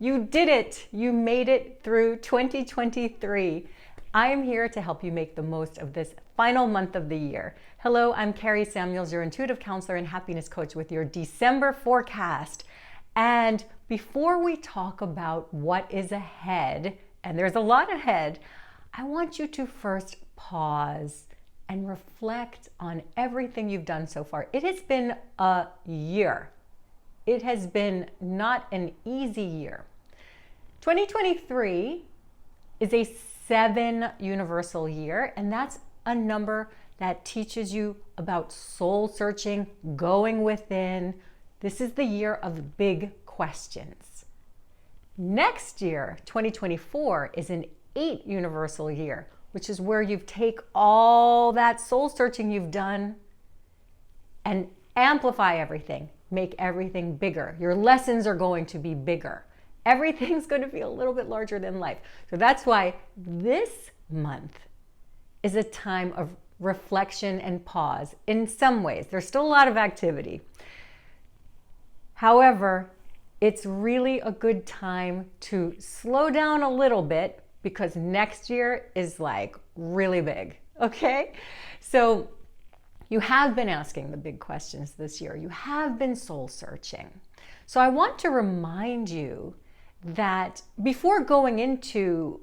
You did it. You made it through 2023. I am here to help you make the most of this final month of the year. Hello, I'm 𝗏𝗃 Samuels, your intuitive counselor and happiness coach with your December forecast. And before we talk about what is ahead, and there's a lot ahead, I want you to first pause and reflect on everything you've done so far. It has been a year. It has been not an easy year. 2023 is a 7 universal year, and that's a number that teaches you about soul searching, going within. This is the year of big questions. Next year, 2024, is an 8 universal year, which is where you take all that soul searching you've done and amplify everything, make everything bigger. Your lessons are going to be bigger. Everything's going to be a little bit larger than life. So that's why this month is a time of reflection and pause. In some ways, there's still a lot of activity. However, it's really a good time to slow down a little bit because next year is like really big, okay? So you have been asking the big questions this year. You have been soul searching. So I want to remind you that before going into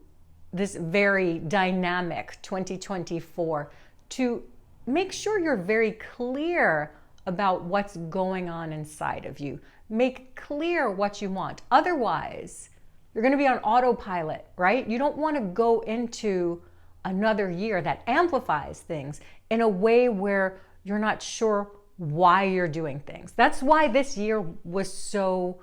this very dynamic 2024, to make sure you're very clear about what's going on inside of you. Make clear what you want. Otherwise, you're going to be on autopilot, right? You don't want to go into another year that amplifies things in a way where you're not sure why you're doing things. That's why this year was so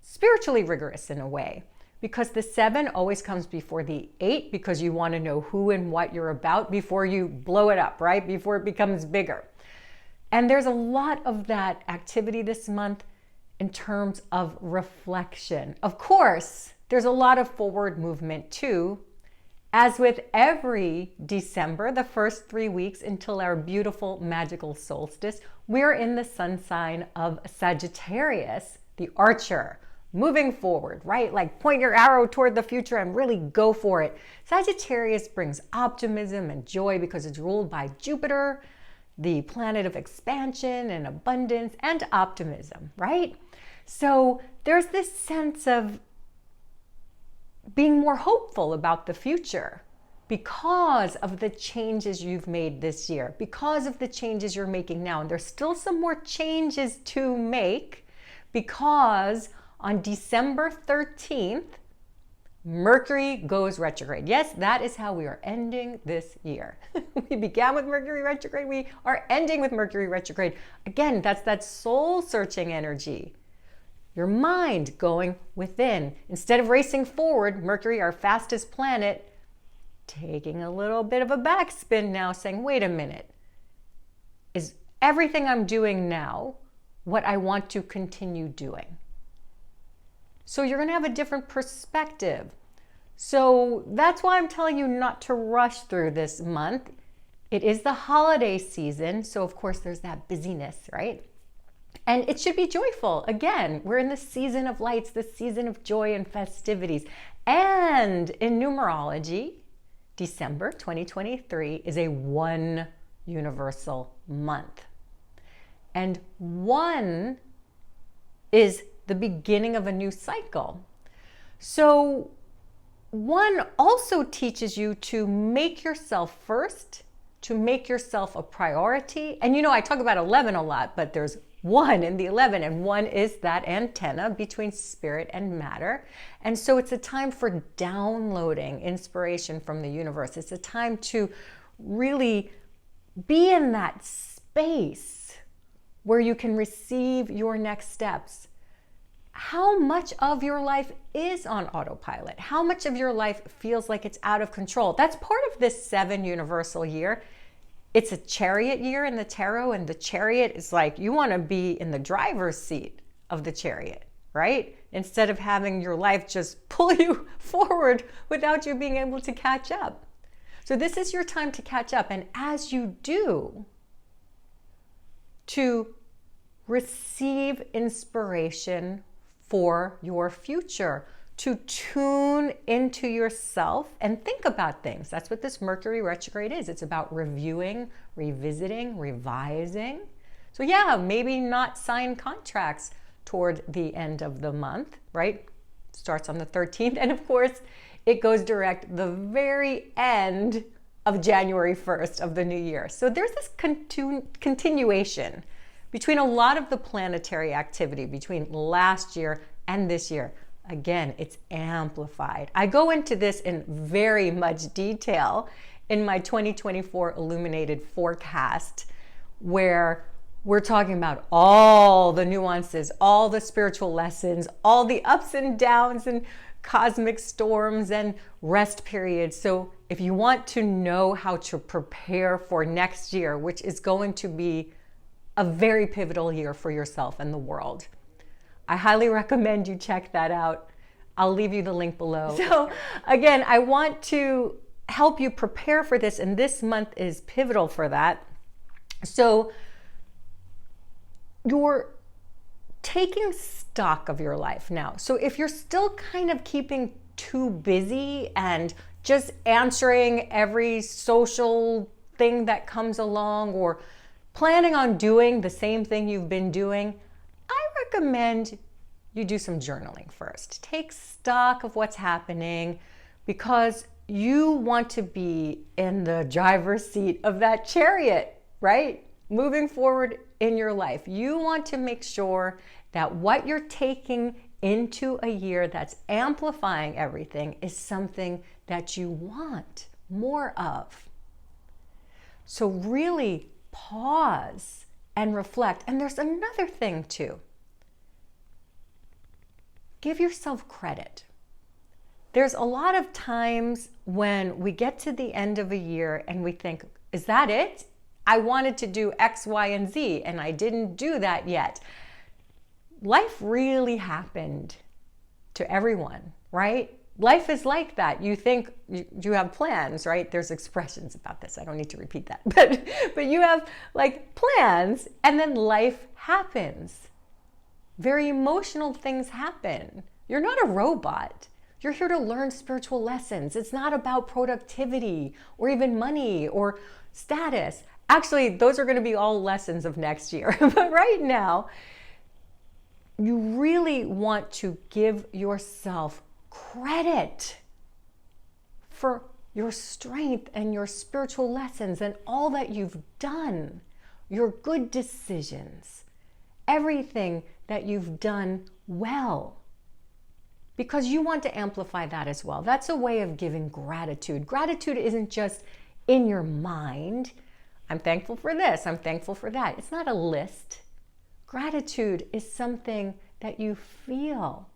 spiritually rigorous in a way, because the 7 always comes before the 8 because you want to know who and what you're about before you blow it up, right? Before it becomes bigger. And there's a lot of that activity this month in terms of reflection. Of course, there's a lot of forward movement too. As with every December, the first 3 weeks until our beautiful magical solstice, we're in the sun sign of Sagittarius, the archer. Moving forward, right? Like point your arrow toward the future and really go for it. Sagittarius brings optimism and joy because it's ruled by Jupiter, the planet of expansion and abundance and optimism, right? So there's this sense of being more hopeful about the future because of the changes you've made this year, because of the changes you're making now. And there's still some more changes to make because on December 13th, Mercury goes retrograde. Yes, that is how we are ending this year. We began with Mercury retrograde. We are ending with Mercury retrograde. Again, that's that soul-searching energy. Your mind going within. Instead of racing forward, Mercury, our fastest planet, taking a little bit of a backspin now, saying, wait a minute. Is everything I'm doing now what I want to continue doing? So you're going to have a different perspective. So that's why I'm telling you not to rush through this month. It is the holiday season. So of course there's that busyness, right? And it should be joyful. Again, we're in the season of lights, the season of joy and festivities. And in numerology, December 2023 is a 1 universal month. And 1 is the beginning of a new cycle. So 1 also teaches you to make yourself first, to make yourself a priority. And you know, I talk about 11 a lot, but there's 1 in the 11, and 1 is that antenna between spirit and matter. And so it's a time for downloading inspiration from the universe. It's a time to really be in that space where you can receive your next steps. How much of your life is on autopilot? How much of your life feels like it's out of control? That's part of this 7 universal year. It's a chariot year in the tarot, and the chariot is like you want to be in the driver's seat of the chariot, right? Instead of having your life just pull you forward without you being able to catch up. So this is your time to catch up. And as you do, to receive inspiration for your future, to tune into yourself and think about things. That's what this Mercury retrograde is. It's about reviewing, revisiting, revising. So yeah, maybe not sign contracts toward the end of the month, right? Starts on the 13th. And of course, it goes direct the very end of January 1st of the new year. So there's this continuation between a lot of the planetary activity between last year and this year. Again, it's amplified. I go into this in very much detail in my 2024 illuminated forecast, where we're talking about all the nuances, all the spiritual lessons, all the ups and downs and cosmic storms and rest periods. So if you want to know how to prepare for next year, which is going to be a very pivotal year for yourself and the world, I highly recommend you check that out. I'll leave you the link below. So again, I want to help you prepare for this, and this month is pivotal for that. So you're taking stock of your life now. So if you're still kind of keeping too busy and just answering every social thing that comes along, or planning on doing the same thing you've been doing, I recommend you do some journaling first. Take stock of what's happening, because you want to be in the driver's seat of that chariot, right? Moving forward in your life. You want to make sure that what you're taking into a year that's amplifying everything is something that you want more of. So really pause and reflect. And there's another thing too. Give yourself credit. There's a lot of times when we get to the end of a year and we think, is that it? I wanted to do X, Y, and Z, and I didn't do that yet. Life really happened to everyone, right? Life is like that. You think you have plans, right? There's expressions about this. I don't need to repeat that. But you have like plans, and then life happens. Very emotional things happen. You're not a robot. You're here to learn spiritual lessons. It's not about productivity or even money or status. Actually, those are going to be all lessons of next year. But right now, you really want to give yourself credit for your strength and your spiritual lessons and all that you've done, your good decisions, everything that you've done well, because you want to amplify that as well. That's a way of giving gratitude. Gratitude isn't just in your mind. I'm thankful for this, I'm thankful for that. It's not a list. Gratitude is something that you feel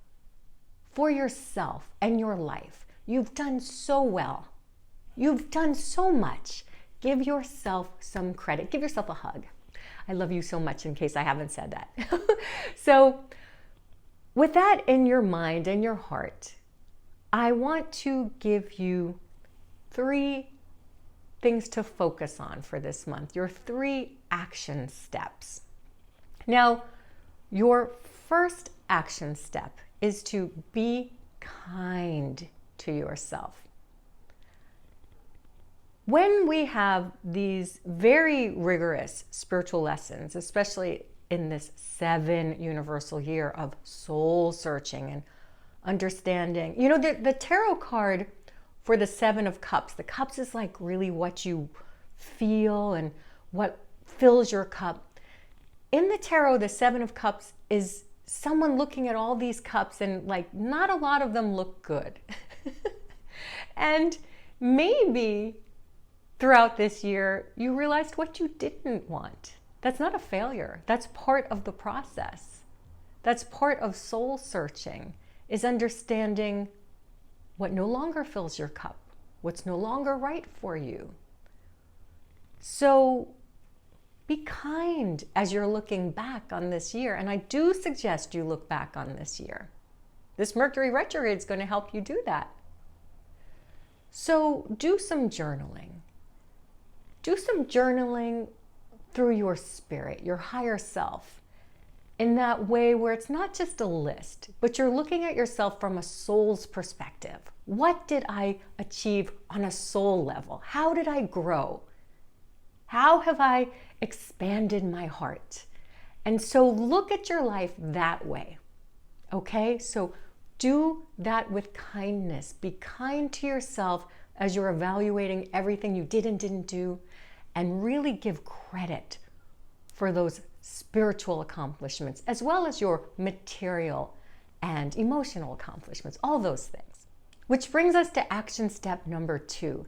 for yourself and your life. You've done so well. You've done so much. Give yourself some credit. Give yourself a hug. I love you so much, in case I haven't said that. So with that in your mind and your heart, I want to give you 3 things to focus on for this month, your 3 action steps. Now, your first action step is to be kind to yourself. When we have these very rigorous spiritual lessons, especially in this 7 universal year of soul searching and understanding, you know, the tarot card for the 7 of Cups, the cups is like really what you feel and what fills your cup. In the tarot, the 7 of Cups is someone looking at all these cups, and like not a lot of them look good. And maybe throughout this year, you realized what you didn't want. That's not a failure. That's part of the process. That's part of soul searching, is understanding what no longer fills your cup, what's no longer right for you. So be kind as you're looking back on this year. And I do suggest you look back on this year. This Mercury retrograde is going to help you do that. So do some journaling. Do some journaling through your spirit, your higher self. in that way where it's not just a list, but you're looking at yourself from a soul's perspective. What did I achieve on a soul level? How did I grow? How have I expanded my heart? And so look at your life that way, okay? So do that with kindness. Be kind to yourself as you're evaluating everything you did and didn't do, and really give credit for those spiritual accomplishments, as well as your material and emotional accomplishments, all those things. Which brings us to action step number 2,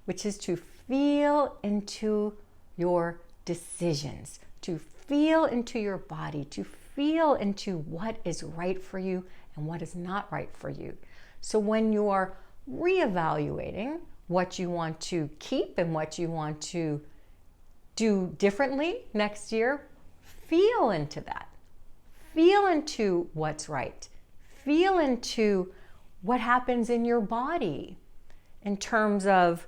which is to feel into your decisions, to feel into your body, to feel into what is right for you and what is not right for you. So when you are reevaluating what you want to keep and what you want to do differently next year, feel into that. Feel into what's right. Feel into what happens in your body in terms of,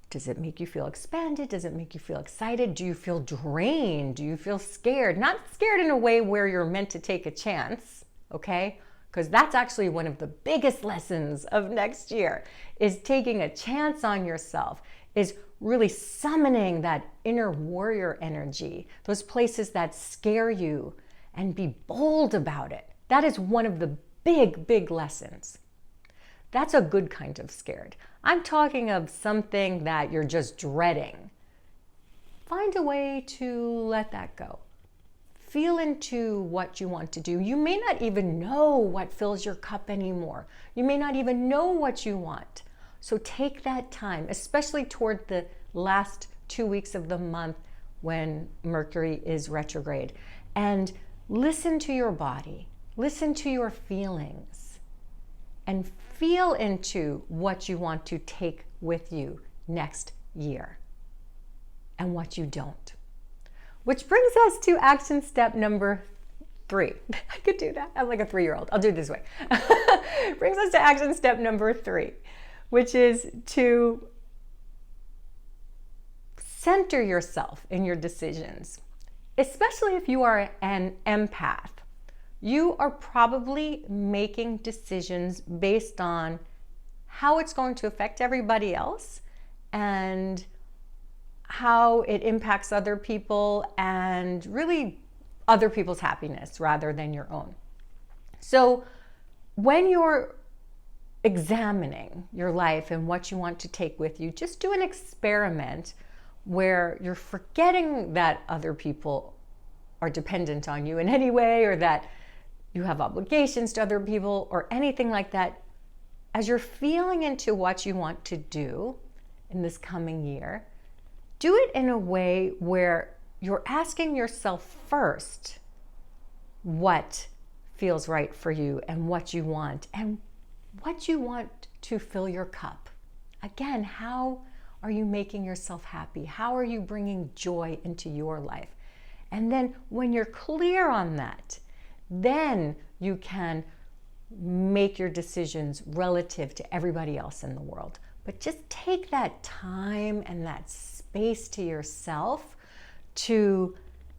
does it make you feel expanded? Does it make you feel excited? Do you feel drained? Do you feel scared? Not scared in a way where you're meant to take a chance, okay? Because that's actually one of the biggest lessons of next year, is taking a chance on yourself, is really summoning that inner warrior energy, those places that scare you, and be bold about it. That is one of the big, big lessons. That's a good kind of scared. I'm talking of something that you're just dreading. Find a way to let that go. Feel into what you want to do. You may not even know what fills your cup anymore. You may not even know what you want. So take that time, especially toward the last 2 weeks of the month when Mercury is retrograde, and listen to your body, listen to your feelings, and feel into what you want to take with you next year and what you don't. Which brings us to action step number 3. I could do that. I'm like a 3-year-old. I'll do it this way. Brings us to action step number 3, which is to center yourself in your decisions, especially if you are an empath. You are probably making decisions based on how it's going to affect everybody else and how it impacts other people, and really other people's happiness rather than your own. So when you're examining your life and what you want to take with you, just do an experiment where you're forgetting that other people are dependent on you in any way, or that you have obligations to other people or anything like that. As you're feeling into what you want to do in this coming year, do it in a way where you're asking yourself first what feels right for you and what you want to fill your cup. Again, how are you making yourself happy? How are you bringing joy into your life? And then when you're clear on that, then you can make your decisions relative to everybody else in the world. But just take that time and that space to yourself to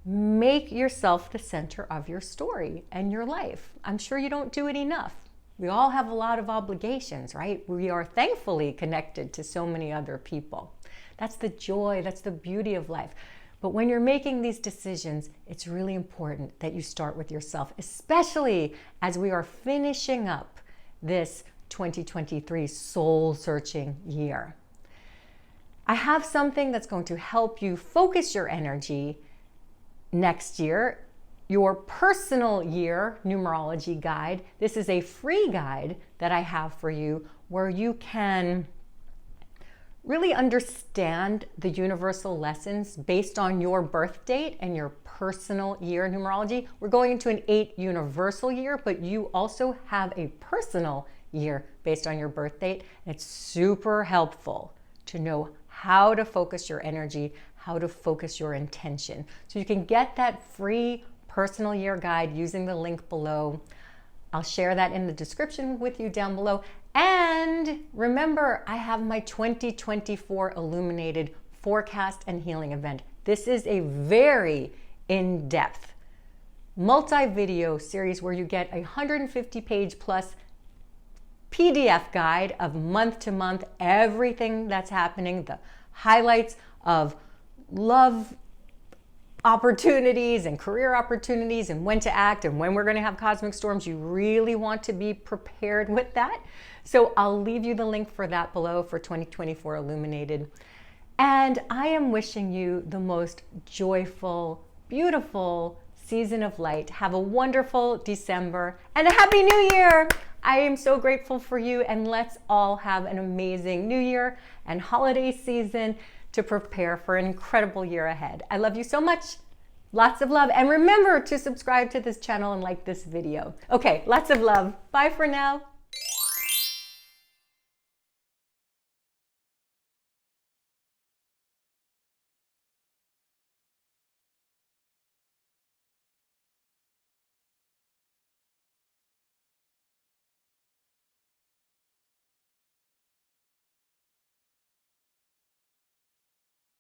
make yourself the center of your story and your life. I'm sure you don't do it enough. We all have a lot of obligations, right? We are thankfully connected to so many other people. That's the joy, that's the beauty of life. But when you're making these decisions, it's really important that you start with yourself, especially as we are finishing up this 2023 soul-searching year. I have something that's going to help you focus your energy next year, your personal year numerology guide. This is a free guide that I have for you where you can really understand the universal lessons based on your birth date and your personal year numerology. We're going into an 8 universal year, but you also have a personal year based on your birth date. And it's super helpful to know how to focus your energy, how to focus your intention. So you can get that free personal year guide using the link below. I'll share that in the description with you down below. And remember, I have my 2024 Illuminated Forecast and Healing event. This is a very in-depth multi-video series where you get a 150-page plus PDF guide of month to month, everything that's happening, the highlights of love opportunities and career opportunities and when to act and when we're going to have cosmic storms. You really want to be prepared with that. So I'll leave you the link for that below for 2024 Illuminated. And I am wishing you the most joyful, beautiful season of light. Have a wonderful December and a Happy New Year. I am so grateful for you, and let's all have an amazing New Year and holiday season to prepare for an incredible year ahead. I love you so much. Lots of love. And remember to subscribe to this channel and like this video. Okay, lots of love. Bye for now.